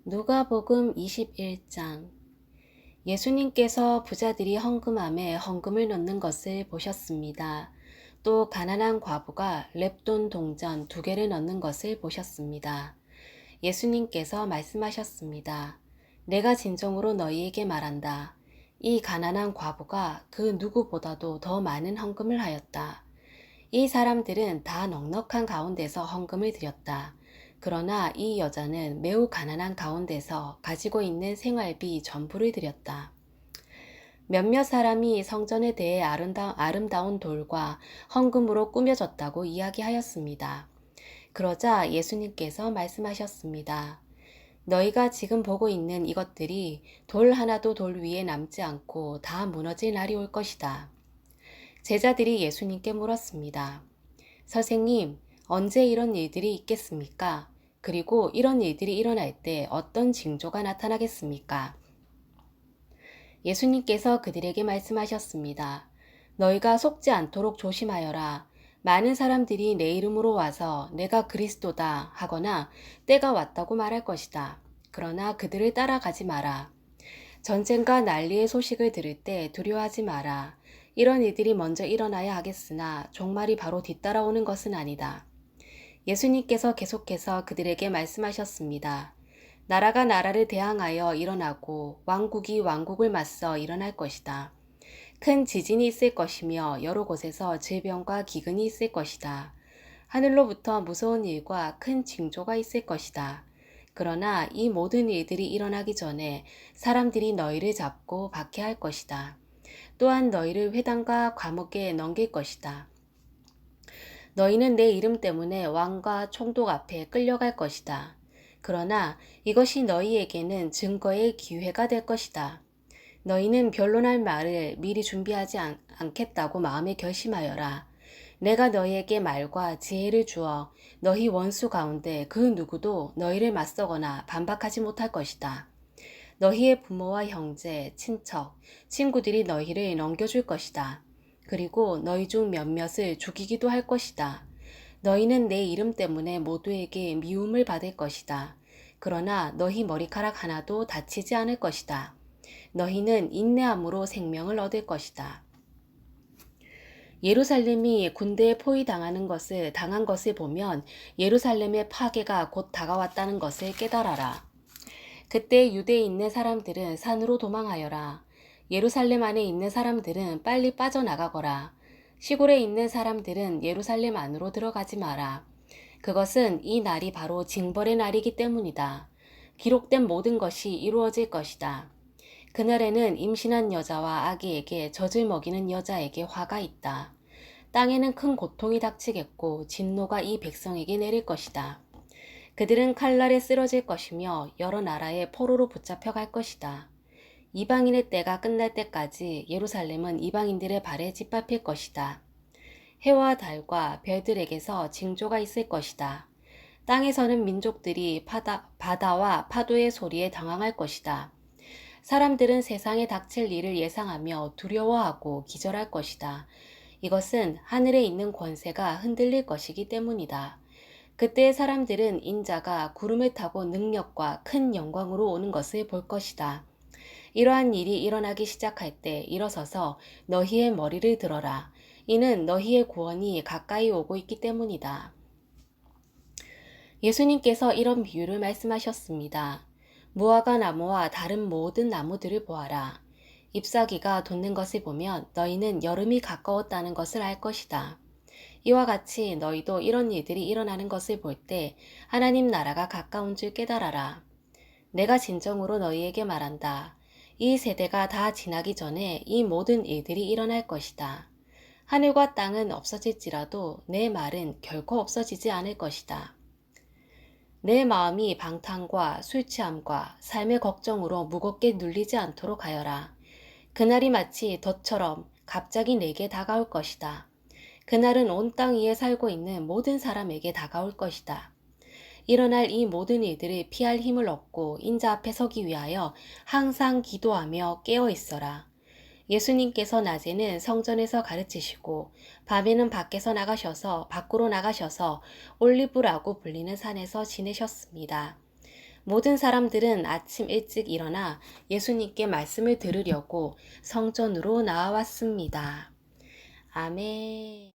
누가복음 21장. 예수님께서 부자들이 헌금함에 헌금을 넣는 것을 보셨습니다. 또 가난한 과부가 렙돈 동전 2개를 넣는 것을 보셨습니다. 예수님께서 말씀하셨습니다. 내가 진정으로 너희에게 말한다. 이 가난한 과부가 그 누구보다도 더 많은 헌금을 하였다. 이 사람들은 다 넉넉한 가운데서 헌금을 드렸다. 그러나 이 여자는 매우 가난한 가운데서 가지고 있는 생활비 전부를 드렸다. 몇몇 사람이 성전에 대해 아름다운 돌과 헌금으로 꾸며졌다고 이야기하였습니다. 그러자 예수님께서 말씀하셨습니다. 너희가 지금 보고 있는 이것들이 돌 하나도 돌 위에 남지 않고 다 무너질 날이 올 것이다. 제자들이 예수님께 물었습니다. 선생님, 언제 이런 일들이 있겠습니까? 그리고 이런 일들이 일어날 때 어떤 징조가 나타나겠습니까? 예수님께서 그들에게 말씀하셨습니다. 너희가 속지 않도록 조심하여라. 많은 사람들이 내 이름으로 와서 내가 그리스도다 하거나 때가 왔다고 말할 것이다. 그러나 그들을 따라가지 마라. 전쟁과 난리의 소식을 들을 때 두려워하지 마라. 이런 일들이 먼저 일어나야 하겠으나 종말이 바로 뒤따라오는 것은 아니다. 예수님께서 계속해서 그들에게 말씀하셨습니다. 나라가 나라를 대항하여 일어나고 왕국이 왕국을 맞서 일어날 것이다. 큰 지진이 있을 것이며 여러 곳에서 질병과 기근이 있을 것이다. 하늘로부터 무서운 일과 큰 징조가 있을 것이다. 그러나 이 모든 일들이 일어나기 전에 사람들이 너희를 잡고 박해할 것이다. 또한 너희를 회당과 감옥에 넘길 것이다. 너희는 내 이름 때문에 왕과 총독 앞에 끌려갈 것이다. 그러나 이것이 너희에게는 증거의 기회가 될 것이다. 너희는 변론할 말을 미리 준비하지 않겠다고 마음에 결심하여라. 내가 너희에게 말과 지혜를 주어 너희 원수 가운데 그 누구도 너희를 맞서거나 반박하지 못할 것이다. 너희의 부모와 형제, 친척, 친구들이 너희를 넘겨줄 것이다. 그리고 너희 중 몇몇을 죽이기도 할 것이다. 너희는 내 이름 때문에 모두에게 미움을 받을 것이다. 그러나 너희 머리카락 하나도 다치지 않을 것이다. 너희는 인내함으로 생명을 얻을 것이다. 예루살렘이 군대에 포위당한 것을 보면 예루살렘의 파괴가 곧 다가왔다는 것을 깨달아라. 그때 유대에 있는 사람들은 산으로 도망하여라. 예루살렘 안에 있는 사람들은 빨리 빠져나가거라. 시골에 있는 사람들은 예루살렘 안으로 들어가지 마라. 그것은 이 날이 바로 징벌의 날이기 때문이다. 기록된 모든 것이 이루어질 것이다. 그날에는 임신한 여자와 아기에게 젖을 먹이는 여자에게 화가 있다. 땅에는 큰 고통이 닥치겠고 진노가 이 백성에게 내릴 것이다. 그들은 칼날에 쓰러질 것이며 여러 나라의 포로로 붙잡혀 갈 것이다. 이방인의 때가 끝날 때까지 예루살렘은 이방인들의 발에 짓밟힐 것이다. 해와 달과 별들에게서 징조가 있을 것이다. 땅에 서는 민족들이 바다와 파도의 소리에 당황할 것이다. 사람들은 세상에 닥칠 일을 예상하며 두려워하고 기절할 것이다. 이것은 하늘에 있는 권세가 흔들릴 것이기 때문이다. 그때 사람들은 인자가 구름을 타고 능력과 큰 영광으로 오는 것을 볼 것이다. 이러한 일이 일어나기 시작할 때 일어서서 너희의 머리를 들어라. 이는 너희의 구원이 가까이 오고 있기 때문이다. 예수님께서 이런 비유를 말씀하셨습니다. 무화과 나무와 다른 모든 나무들을 보아라. 잎사귀가 돋는 것을 보면 너희는 여름이 가까웠다는 것을 알 것이다. 이와 같이 너희도 이런 일들이 일어나는 것을 볼 때 하나님 나라가 가까운 줄 깨달아라. 내가 진정으로 너희에게 말한다. 이 세대가 다 지나기 전에 이 모든 일들이 일어날 것이다. 하늘과 땅은 없어질지라도 내 말은 결코 없어지지 않을 것이다. 내 마음이 방탕과 술 취함과 삶의 걱정으로 무겁게 눌리지 않도록 하여라. 그날이 마치 덫처럼 갑자기 내게 다가올 것이다. 그날은 온 땅 위에 살고 있는 모든 사람에게 다가올 것이다. 일어날 이 모든 일들을 피할 힘을 얻고 인자 앞에 서기 위하여 항상 기도하며 깨어 있어라. 예수님께서 낮에는 성전에서 가르치시고 밤에는 밖으로 나가셔서 올리브라고 불리는 산에서 지내셨습니다. 모든 사람들은 아침 일찍 일어나 예수님께 말씀을 들으려고 성전으로 나와왔습니다. 아멘.